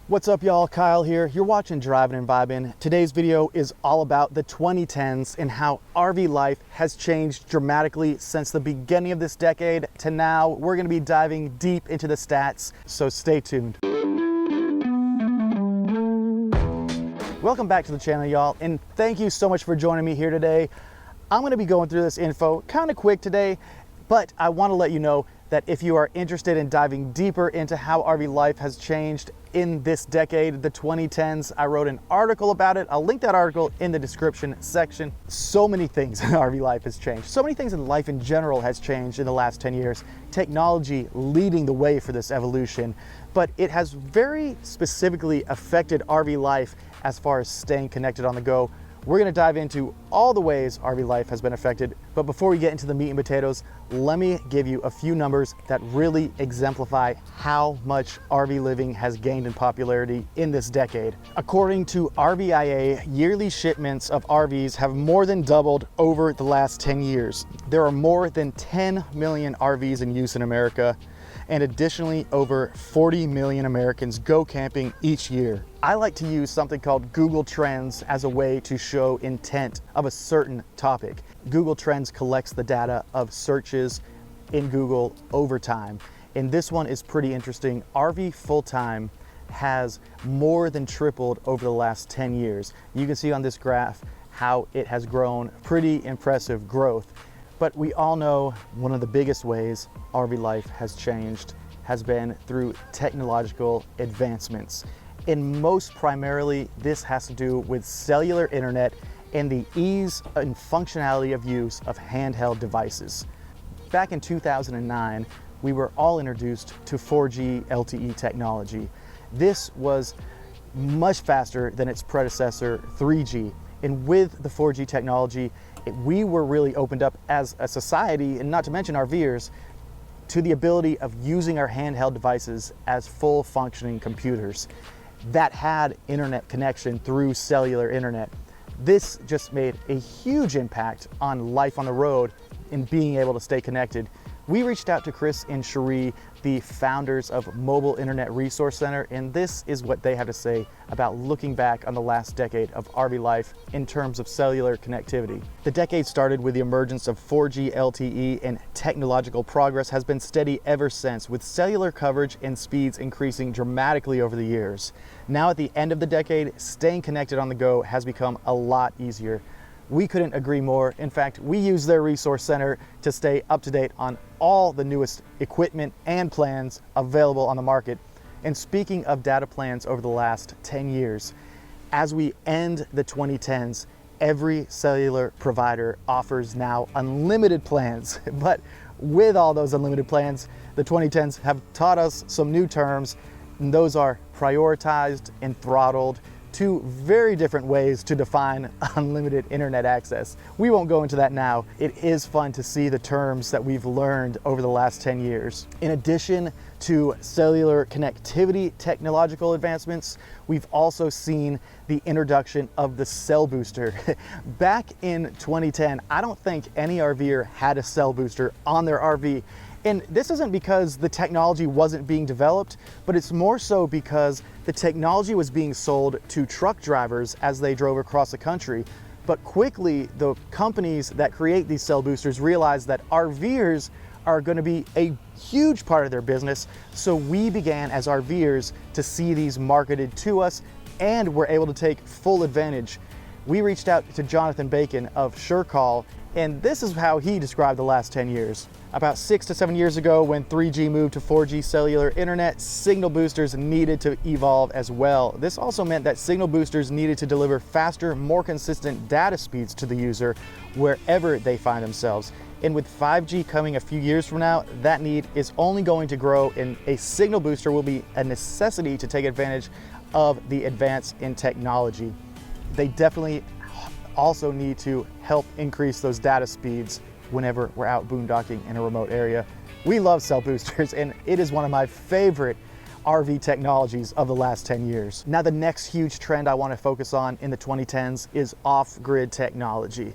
What's up, y'all? Kyle here. You're watching Drivin and Vibin. Today's video is all about the 2010s and how RV life has changed dramatically since the beginning of this decade to now. We're going to be diving deep into the stats, so stay tuned. Welcome back to the channel, y'all, and thank you so much for joining me here today. I'm going to be going through this info kind of quick today, but I want to let you know that if you are interested in diving deeper into how RV life has changed in this decade, the 2010s, I wrote an article about it. I'll link that article in the description section. So many things in RV life has changed. So many things in life in general has changed in the last 10 years. Technology leading the way for this evolution, but it has very specifically affected RV life as far as staying connected on the go. We're going to dive into all the ways RV life has been affected, but before we get into the meat and potatoes, let me give you a few numbers that really exemplify how much RV living has gained in popularity in this decade. According to RVIA, yearly shipments of RVs have more than doubled over the last 10 years. There are more than 10 million RVs in use in America, and additionally, over 40 million Americans go camping each year. I like to use something called Google Trends as a way to show intent of a certain topic. Google Trends collects the data of searches in Google over time, and this one is pretty interesting. RV full-time has more than tripled over the last 10 years. You can see on this graph how it has grown, pretty impressive growth. But we all know one of the biggest ways RV life has changed has been through technological advancements. And most primarily, this has to do with cellular internet and the ease and functionality of use of handheld devices. Back in 2009, we were all introduced to 4G LTE technology. This was much faster than its predecessor, 3G. And with the 4G technology, we were really opened up as a society, and not to mention RVers, to the ability of using our handheld devices as full functioning computers that had internet connection through cellular internet. This just made a huge impact on life on the road and being able to stay connected. We reached out to Chris and Cherie, the founders of Mobile Internet Resource Center, and this is what they have to say about looking back on the last decade of RV life in terms of cellular connectivity. The decade started with the emergence of 4G LTE, and technological progress has been steady ever since, with cellular coverage and speeds increasing dramatically over the years. Now at the end of the decade, staying connected on the go has become a lot easier. We couldn't agree more. In fact, we use their resource center to stay up to date on all the newest equipment and plans available on the market. And speaking of data plans over the last 10 years, as we end the 2010s, every cellular provider offers now unlimited plans. But with all those unlimited plans, the 2010s have taught us some new terms, and those are prioritized and throttled. Two very different ways to define unlimited internet access. We won't go into that now. It is fun to see the terms that we've learned over the last 10 years. In addition to cellular connectivity technological advancements, we've also seen the introduction of the cell booster. Back in 2010, I don't think any RVer had a cell booster on their RV. And this isn't because the technology wasn't being developed, but it's more so because the technology was being sold to truck drivers as they drove across the country. But quickly, the companies that create these cell boosters realized that RVers are going to be a huge part of their business. So we began as RVers to see these marketed to us, and were able to take full advantage. We reached out to Jonathan Bacon of SureCall, and this is how he described the last 10 years. About 6 to 7 years ago, when 3G moved to 4G cellular internet, signal boosters needed to evolve as well. This also meant that signal boosters needed to deliver faster, more consistent data speeds to the user wherever they find themselves. And with 5G coming a few years from now, that need is only going to grow, and a signal booster will be a necessity to take advantage of the advance in technology. They definitely also need to help increase those data speeds whenever we're out boondocking in a remote area. We love cell boosters, and it is one of my favorite RV technologies of the last 10 years. Now, the next huge trend I want to focus on in the 2010s is off-grid technology.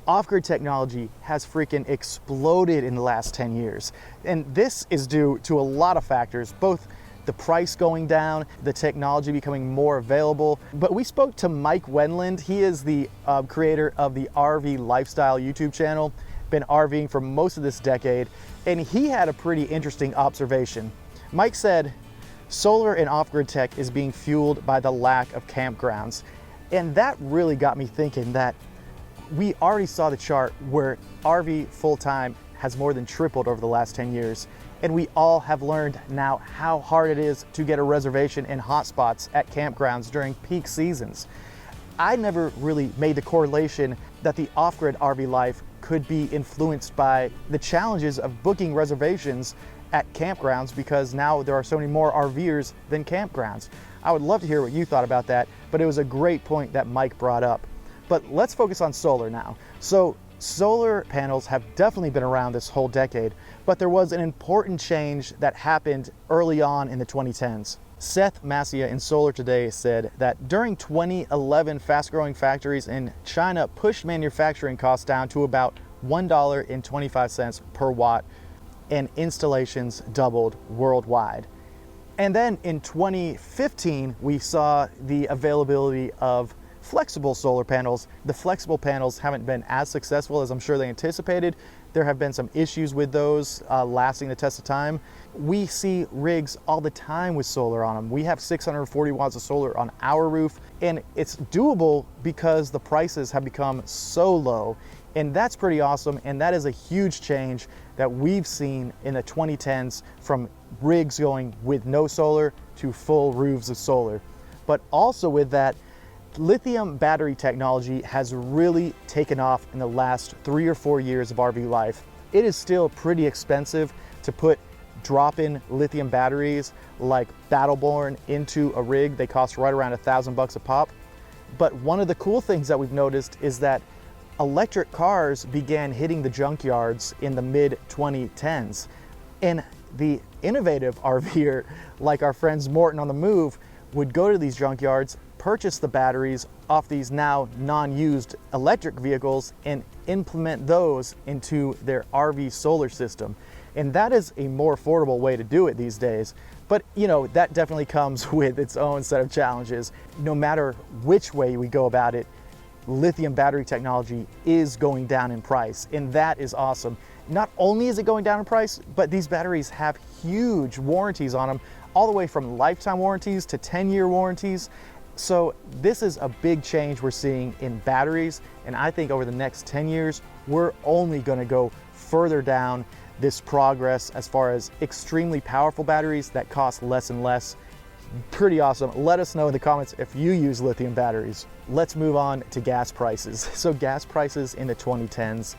Off-grid technology has freaking exploded in the last 10 years. And this is due to a lot of factors, both the price going down, the technology becoming more available. But we spoke to Mike Wendland. He is the creator of the RV Lifestyle YouTube channel, been RVing for most of this decade, and he had a pretty interesting observation. Mike said, solar and off-grid tech is being fueled by the lack of campgrounds. And that really got me thinking that we already saw the chart where RV full-time has more than tripled over the last 10 years. And we all have learned now how hard it is to get a reservation in hotspots at campgrounds during peak seasons. I never really made the correlation that the off-grid RV life could be influenced by the challenges of booking reservations at campgrounds, because now there are so many more RVers than campgrounds. I would love to hear what you thought about that, but it was a great point that Mike brought up. But let's focus on solar now. So solar panels have definitely been around this whole decade, but there was an important change that happened early on in the 2010s. Seth Masia in Solar Today said that during 2011, fast-growing factories in China pushed manufacturing costs down to about $1.25 per watt, and installations doubled worldwide. And then in 2015, we saw the availability of flexible solar panels. The flexible panels haven't been as successful as I'm sure they anticipated. There have been some issues with those lasting the test of time. We see rigs all the time with solar on them. We have 640 watts of solar on our roof, and it's doable because the prices have become so low. And that's pretty awesome, and that is a huge change that we've seen in the 2010s, from rigs going with no solar to full roofs of solar. But also with that, lithium battery technology has really taken off in the last 3 or 4 years of RV life. It is still pretty expensive to put drop-in lithium batteries like Battleborn into a rig. They cost right around $1,000 a pop. But one of the cool things that we've noticed is that electric cars began hitting the junkyards in the mid-2010s. And the innovative RVer, like our friends Morton on the Move, would go to these junkyards, purchase the batteries off these now non-used electric vehicles, and implement those into their RV solar system. And that is a more affordable way to do it these days. But you know, that definitely comes with its own set of challenges. No matter which way we go about it, lithium battery technology is going down in price, and that is awesome. Not only is it going down in price, but these batteries have huge warranties on them, all the way from lifetime warranties to 10-year warranties. So this is a big change we're seeing in batteries, and I think over the next 10 years, we're only gonna go further down this progress as far as extremely powerful batteries that cost less and less. Pretty awesome. Let us know in the comments if you use lithium batteries. Let's move on to gas prices. So gas prices in the 2010s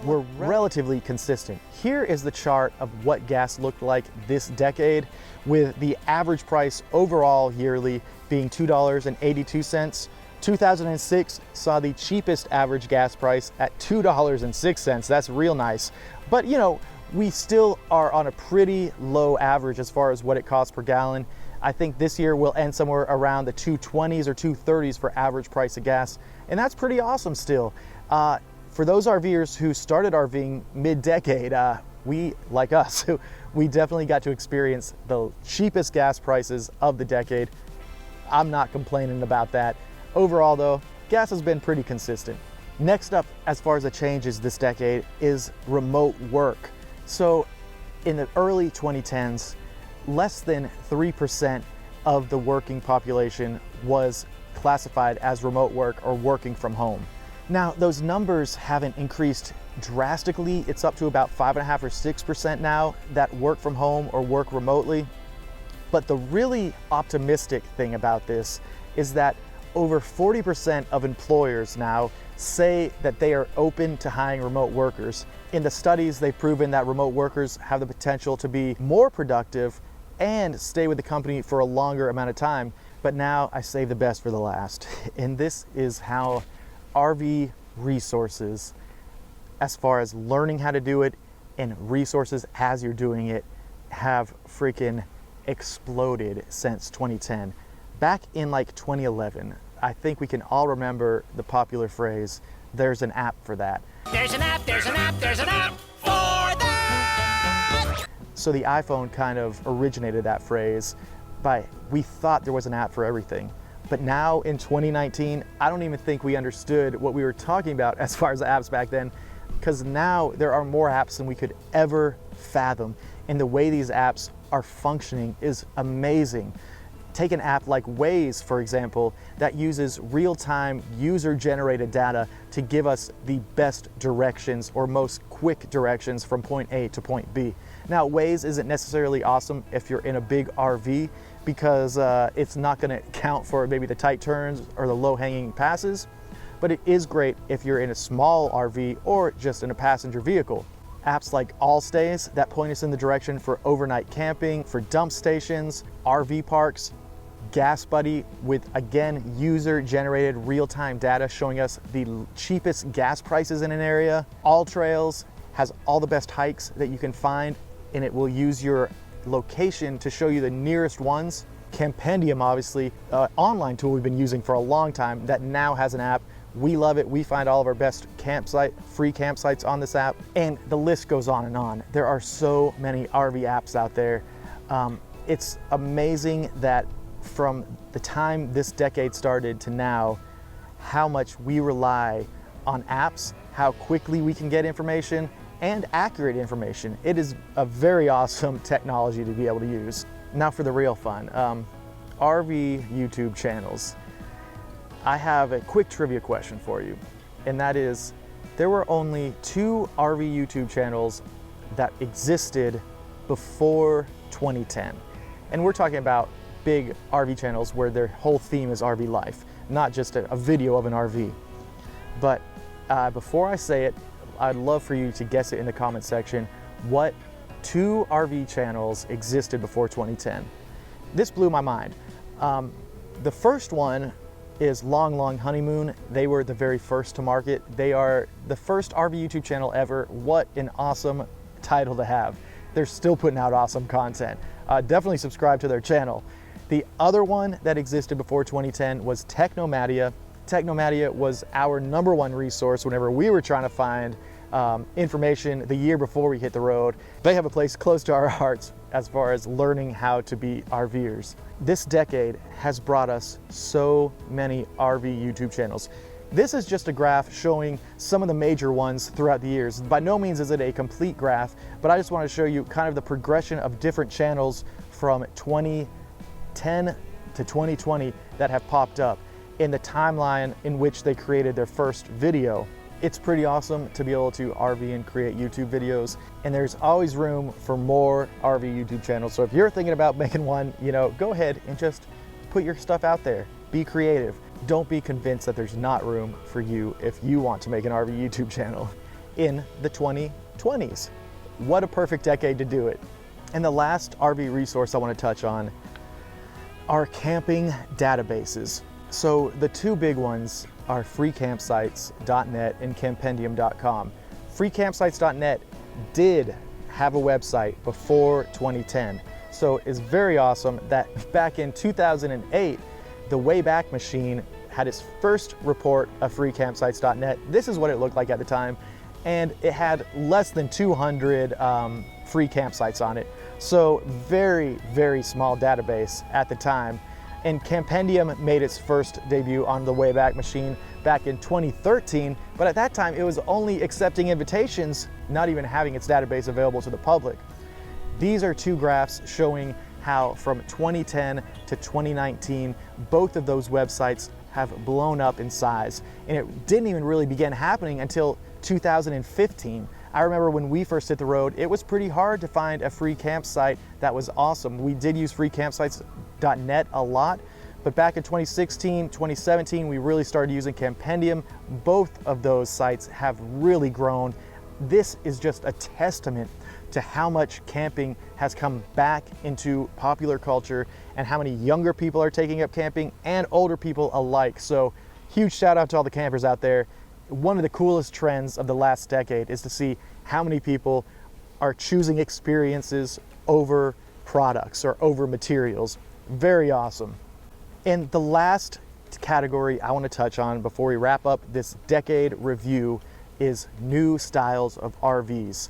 were relatively consistent. Here is the chart of what gas looked like this decade, with the average price overall yearly being $2.82. 2006 saw the cheapest average gas price at $2.06. That's real nice. But you know, we still are on a pretty low average as far as what it costs per gallon. I think this year we'll end somewhere around the 220s or 230s for average price of gas, and that's pretty awesome still. For those RVers who started RVing mid-decade, we, like us, we definitely got to experience the cheapest gas prices of the decade. I'm not complaining about that. Overall though, gas has been pretty consistent. Next up, as far as the changes this decade, is remote work. So in the early 2010s, less than 3% of the working population was classified as remote work or working from home. Now, those numbers haven't increased drastically. It's up to about 5.5 or 6% now that work from home or work remotely. But the really optimistic thing about this is that over 40% of employers now say that they are open to hiring remote workers. In the studies, they've proven that remote workers have the potential to be more productive and stay with the company for a longer amount of time. But now I save the best for the last. And this is how RV resources, as far as learning how to do it and resources as you're doing it, have freaking exploded since 2010. Back in like 2011, I think we can all remember the popular phrase, "There's an app for that." There's an app, there's an app, there's an app for that! So the iPhone kind of originated that phrase by, we thought there was an app for everything. But now in 2019, I don't even think we understood what we were talking about as far as the apps back then, because now there are more apps than we could ever fathom. And the way these apps are functioning is amazing. Take an app like Waze, for example, that uses real-time user-generated data to give us the best directions or most quick directions from point A to point B. Now, Waze isn't necessarily awesome if you're in a big RV because it's not going to count for maybe the tight turns or the low-hanging passes, but it is great if you're in a small RV or just in a passenger vehicle. Apps like Allstays that point us in the direction for overnight camping, for dump stations, RV parks, Gas Buddy with, again, user-generated real-time data showing us the cheapest gas prices in an area. All Trails has all the best hikes that you can find, and it will use your location to show you the nearest ones. Campendium, obviously, an online tool we've been using for a long time that now has an app. We love it. We find all of our best free campsites on this app, and the list goes on and on. There are so many RV apps out there. It's amazing that from the time this decade started to now, how much we rely on apps, how quickly we can get information and accurate information. It is a very awesome technology to be able to use. Now for the real fun, RV YouTube channels. I have a quick trivia question for you, and that is, there were only 2 RV YouTube channels that existed before 2010. And we're talking about big RV channels where their whole theme is RV life, not just a video of an RV. But before I say it, I'd love for you to guess it in the comment section. What 2 RV channels existed before 2010? This blew my mind. The first one is Long Long Honeymoon. They were the very first to market. They are the first RV YouTube channel ever. What an awesome title to have. They're still putting out awesome content. Definitely subscribe to their channel. The other one that existed before 2010 was Technomadia. Technomadia was our #1 resource whenever we were trying to find information the year before we hit the road. They have a place close to our hearts as far as learning how to be RVers. This decade has brought us so many RV YouTube channels. This is just a graph showing some of the major ones throughout the years. By no means is it a complete graph, but I just want to show you kind of the progression of different channels from 2010 to 2020 that have popped up in the timeline in which they created their first video. It's pretty awesome to be able to RV and create YouTube videos, and there's always room for more RV YouTube channels. So if you're thinking about making one, go ahead and just put your stuff out there. Be creative. Don't be convinced that there's not room for you if you want to make an RV YouTube channel in the 2020s. What a perfect decade to do it. And the last RV resource I want to touch on are camping databases. So the 2 big ones are freecampsites.net and campendium.com. Freecampsites.net did have a website before 2010. So it's very awesome that back in 2008, the Wayback Machine had its first report of freecampsites.net. This is what it looked like at the time, and it had less than 200 free campsites on it. So very, very small database at the time. And Campendium made its first debut on the Wayback Machine back in 2013, but at that time it was only accepting invitations, not even having its database available to the public. These are 2 graphs showing how from 2010 to 2019, both of those websites have blown up in size. And it didn't even really begin happening until 2015. I remember when we first hit the road, it was pretty hard to find a free campsite that was awesome. We did use freecampsites.net a lot, but back in 2016, 2017, we really started using Campendium. Both of those sites have really grown. This is just a testament to how much camping has come back into popular culture and how many younger people are taking up camping and older people alike. So huge shout out to all the campers out there. One of the coolest trends of the last decade is to see how many people are choosing experiences over products or over materials. Very awesome. And the last category I want to touch on before we wrap up this decade review is new styles of RVs.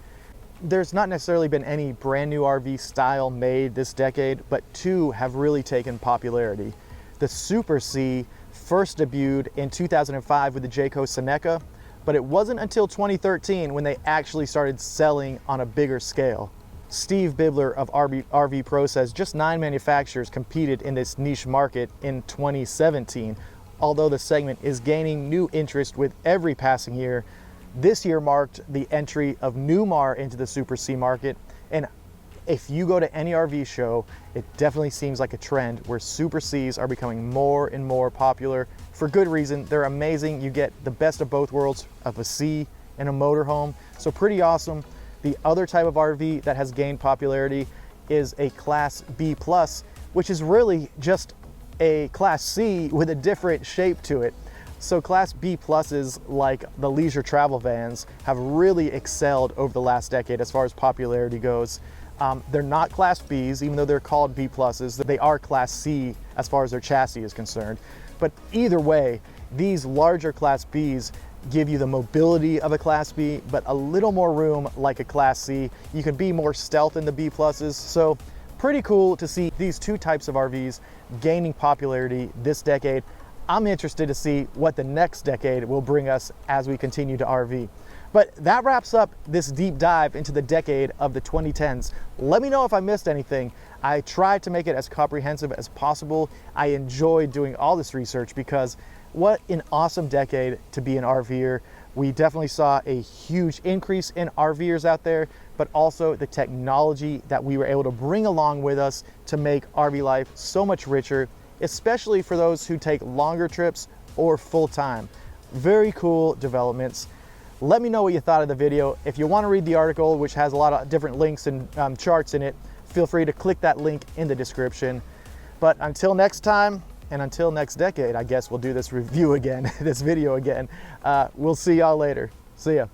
There's not necessarily been any brand new RV style made this decade, but two have really taken popularity. The Super C first debuted in 2005 with the Jayco Seneca, but it wasn't until 2013 when they actually started selling on a bigger scale. Steve Bibler of RV Pro says just 9 manufacturers competed in this niche market in 2017. Although the segment is gaining new interest with every passing year, this year marked the entry of Newmar into the Super C market, and if you go to any RV show, it definitely seems like a trend where Super Cs are becoming more and more popular for good reason. They're amazing. You get the best of both worlds of a C and a motorhome, so pretty awesome. The other type of RV that has gained popularity is a Class B+, which is really just a Class C with a different shape to it. So Class B pluses, like the leisure travel vans, have really excelled over the last decade as far as popularity goes. They're not Class Bs, even though they're called B pluses. They are Class C as far as their chassis is concerned. But either way, these larger Class Bs give you the mobility of a Class B, but a little more room like a Class C. You can be more stealth in the B pluses. So pretty cool to see these two types of RVs gaining popularity this decade. I'm interested to see what the next decade will bring us as we continue to RV. But that wraps up this deep dive into the decade of the 2010s. Let me know if I missed anything. I tried to make it as comprehensive as possible. I enjoyed doing all this research because what an awesome decade to be an RVer. We definitely saw a huge increase in RVers out there, but also the technology that we were able to bring along with us to make RV life so much richer, especially for those who take longer trips or full-time. Very cool developments. Let me know what you thought of the video. If you want to read the article, which has a lot of different links and charts in it, feel free to click that link in the description. But until next time, and until next decade, I guess we'll do this review again, this video again. We'll see y'all later. See ya.